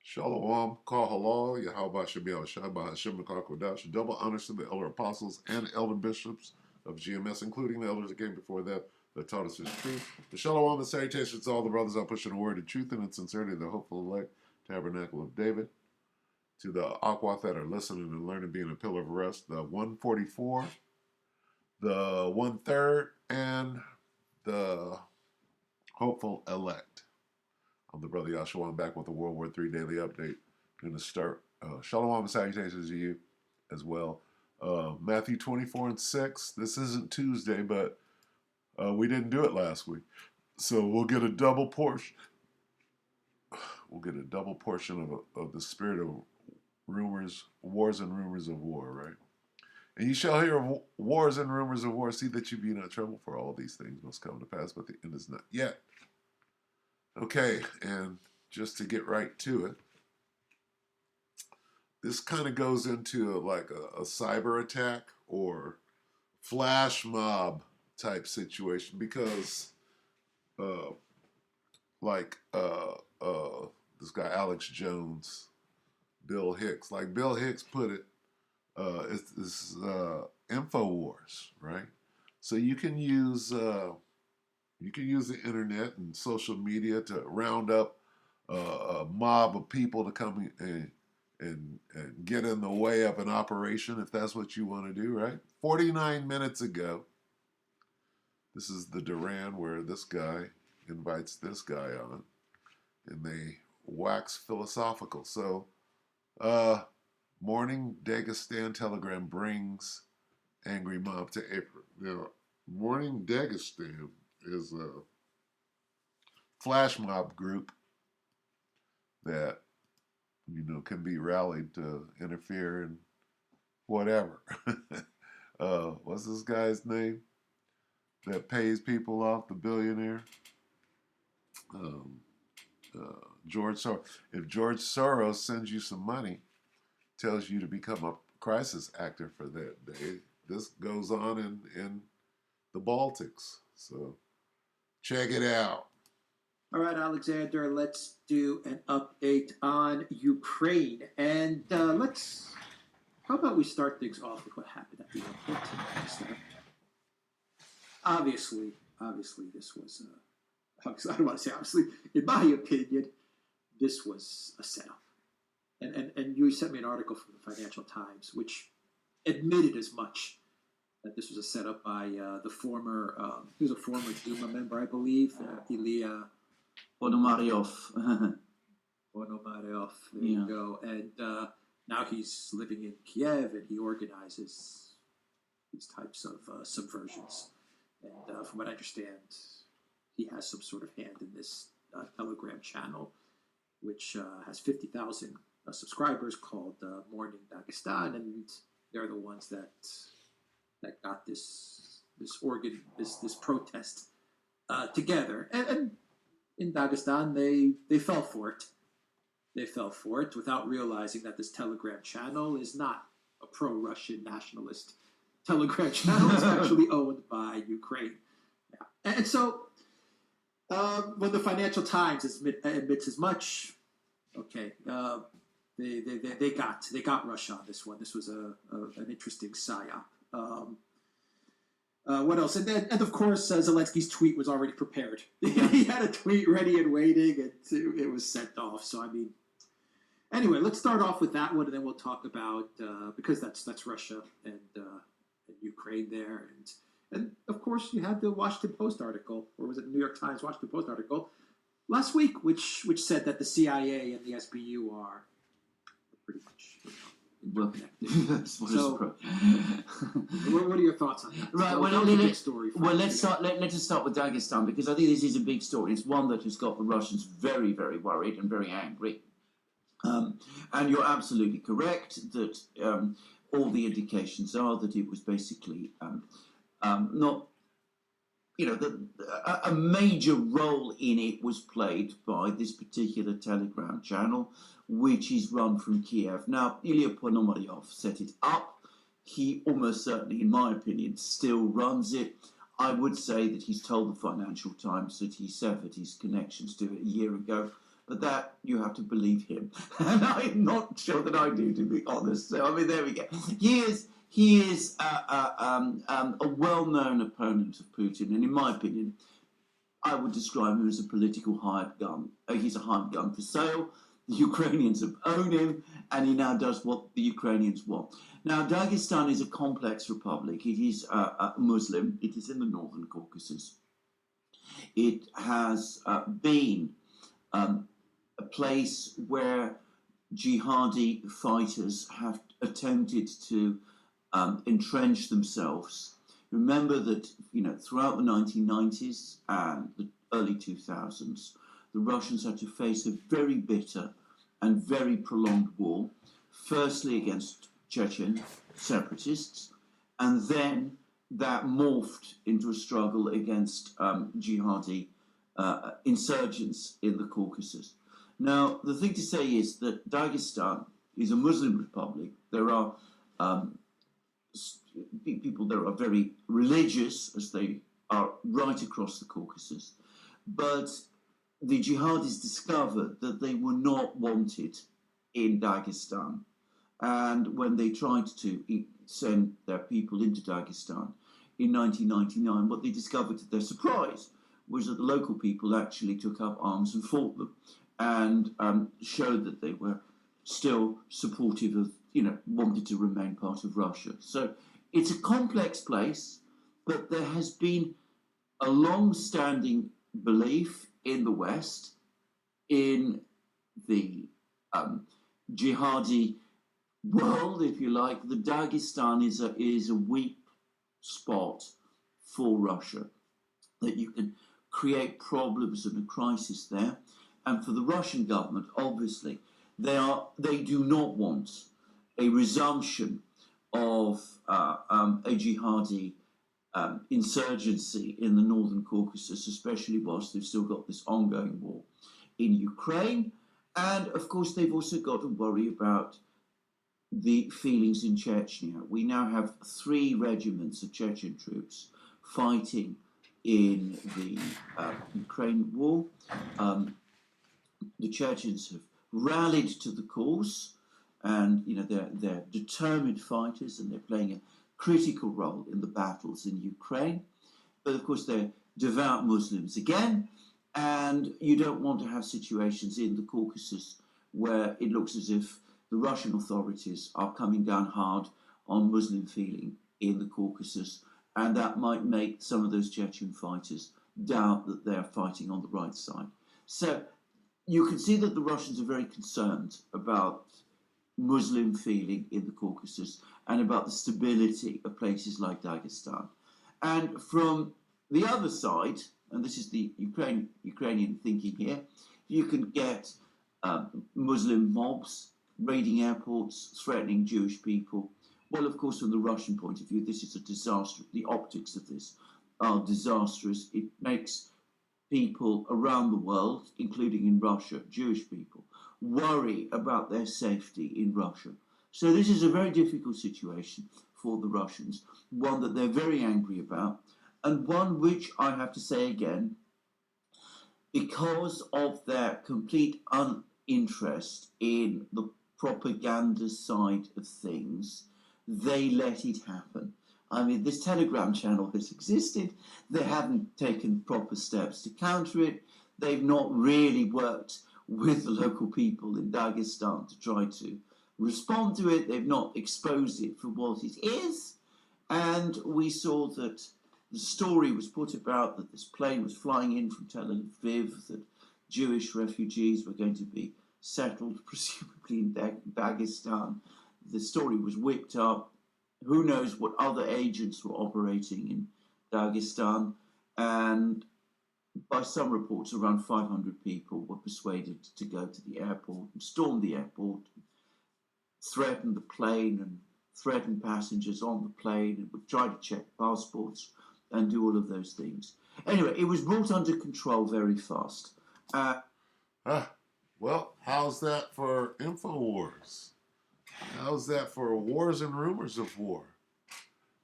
Shalom, Kal Halal, Yahweh Shabbat Shabbat Hashem Kodash. Double honors to the elder apostles and elder bishops of GMS, including the elders that came before that taught us His truth. The Shalom and salutations to all the brothers out pushing the word of truth and in sincerity, the hopeful elect tabernacle of David. To the Aquath that are listening and learning, being a pillar of rest, the 144, the 1/3, and the hopeful elect. I'm the brother Yahshua. I'm back with the WW3 Daily Update. I'm going to start. Shalom and salutations to you as well. Matthew 24:6. This isn't Tuesday, but we didn't do it last week. So we'll get a double portion. We'll get a double portion of the spirit of rumors, wars and rumors of war, right? And you shall hear of wars and rumors of war. See that you be not troubled, for all these things must come to pass, but the end is not yet. Okay, and just to get right to it, this kind of goes into like a cyber attack or flash mob type situation because this guy Alex Jones, Bill Hicks, like Bill Hicks put it, it's InfoWars, right? So you can use the internet and social media to round up a mob of people to come and get in the way of an operation if that's what you want to do, right? 49 minutes ago, this is the Duran where this guy invites this guy on, and they wax philosophical. So, morning Dagestan telegram brings angry mob to April. Now, morning Dagestan is a flash mob group that, can be rallied to interfere in whatever. What's this guy's name that pays people off, the billionaire? George Soros. If George Soros sends you some money, tells you to become a crisis actor for that day, this goes on in the Baltics. So check it out. All right, Alexander, let's do an update on Ukraine. And how about we start things off with what happened at the airport tonight? Obviously, this was, I don't want to say obviously, in my opinion, this was a setup. And you sent me an article from the Financial Times, which admitted as much, that this was a setup by the former, he was a former Duma member, I believe, Ilya Ponomaryov. Ponomaryov, there you go. And now he's living in Kiev, and he organizes these types of subversions. And from what I understand, he has some sort of hand in this Telegram channel, which has 50,000 subscribers, called Morning Dagestan, and they're the ones that got this protest together. And in Dagestan, they fell for it. They fell for it without realizing that this Telegram channel is not a pro-Russian nationalist Telegram channel. It's actually owned by Ukraine. Yeah. And so when the Financial Times admits as much, okay, they got Russia on this one. This was an interesting psyop. What else? And of course, Zelensky's tweet was already prepared. He had a tweet ready and waiting, and it was sent off. So, I mean, anyway, let's start off with that one, and then we'll talk about, because that's Russia and Ukraine there. And of course, you had the Washington Post article, or was it the New York Times Washington Post article, last week, which said that the CIA and the SBU are pretty much, well connected. So, what are your thoughts on that? Right. Let's start with Dagestan, because I think this is a big story. It's one that has got the Russians very, very worried and very angry. And you're absolutely correct that all the indications are that it was basically not. A major role in it was played by this particular Telegram channel, which is run from Kiev. Now, Ilya Ponomaryov set it up. He almost certainly, in my opinion, still runs it. I would say that he's told the Financial Times that he severed his connections to it a year ago. but that you have to believe him, and I'm not sure that I do, to be honest. So I mean, there we go. He is a well-known opponent of Putin, and in my opinion, I would describe him as a political hired gun. He's a hired gun for sale. The Ukrainians have owned him, and he now does what the Ukrainians want. Now, Dagestan is a complex republic. It is Muslim. It is in the northern Caucasus. It has been a place where jihadi fighters have attempted to entrench themselves. Remember that, throughout the 1990s and the early 2000s, the Russians had to face a very bitter and very prolonged war, firstly against Chechen separatists, and then that morphed into a struggle against jihadi insurgents in the Caucasus. Now, the thing to say is that Dagestan is a Muslim republic. There are people there are very religious, as they are right across the Caucasus, but the jihadis discovered that they were not wanted in Dagestan, and when they tried to send their people into Dagestan in 1999, what they discovered to their surprise was that the local people actually took up arms and fought them, and showed that they were still supportive of, wanted to remain part of Russia. So it's a complex place, but there has been a long-standing belief in the West, in the jihadi world, if you like, that Dagestan is a weak spot for Russia, that you can create problems and a crisis there. And for the Russian government, obviously, they do not want a resumption of a jihadi insurgency in the northern Caucasus, especially whilst they've still got this ongoing war in Ukraine. And of course, they've also got to worry about the feelings in Chechnya. We now have 3 regiments of Chechen troops fighting in the Ukraine war. The Chechens have rallied to the cause, and they're determined fighters, and they're playing a critical role in the battles in Ukraine. But of course, they're devout Muslims again, and you don't want to have situations in the Caucasus where it looks as if the Russian authorities are coming down hard on Muslim feeling in the Caucasus, and that might make some of those Chechen fighters doubt that they're fighting on the right side. So you can see that the Russians are very concerned about Muslim feeling in the Caucasus and about the stability of places like Dagestan. And from the other side, and this is the Ukrainian thinking here, you can get Muslim mobs raiding airports, threatening Jewish people. Well, of course, from the Russian point of view, this is a disaster. The optics of this are disastrous. It makes people around the world, including in Russia, Jewish people, worry about their safety in Russia. So this is a very difficult situation for the Russians, one that they're very angry about, and one which I have to say again, because of their complete uninterest in the propaganda side of things, they let it happen. I mean, this Telegram channel has existed. They haven't taken proper steps to counter it. They've not really worked with the local people in Dagestan to try to respond to it. They've not exposed it for what it is. And we saw that the story was put about that this plane was flying in from Tel Aviv, that Jewish refugees were going to be settled, presumably in Dagestan. The story was whipped up. Who knows what other agents were operating in Dagestan, and by some reports, around 500 people were persuaded to go to the airport and storm the airport, threaten the plane and threaten passengers on the plane, and would try to check passports and do all of those things. Anyway, it was brought under control very fast. Well, how's that for InfoWars? How's that for wars and rumors of war?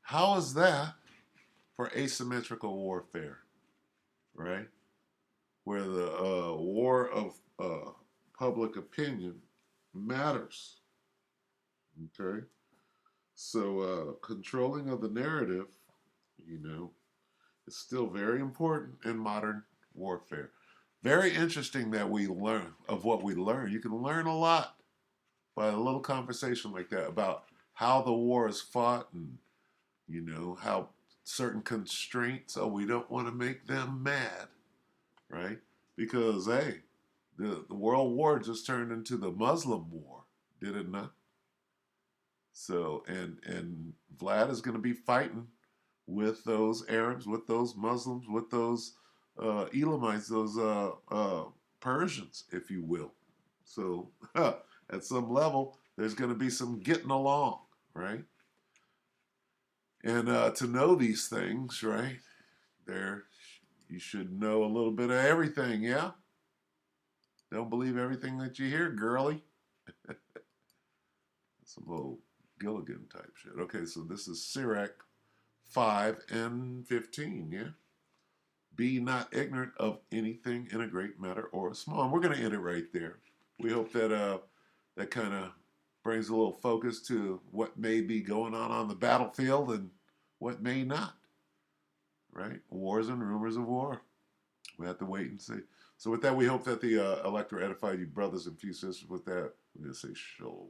How is that for asymmetrical warfare, right? where the war of public opinion matters. Okay, so controlling of the narrative, you know, is still very important in modern warfare. Very interesting that we learn of what we learn. You can learn a lot by a little conversation like that about how the war is fought and, you know, how certain constraints, oh, we don't want to make them mad, right? Because, hey, the World War just turned into the Muslim war, did it not? So, and Vlad is going to be fighting with those Arabs, with those Muslims, with those Elamites, those Persians, if you will. So, at some level, there's going to be some getting along, right? And to know these things, right? There, you should know a little bit of everything, yeah? Don't believe everything that you hear, girly. Some old Gilligan type shit. Okay, so this is Sirach 5 and 15, yeah? Be not ignorant of anything in a great matter or a small. And we're going to end it right there. We hope that that kind of brings a little focus to what may be going on the battlefield and what may not, right? Wars and rumors of war. We have to wait and see. So with that, we hope that the elector edified you brothers and few sisters. With that, we're going to say shalom.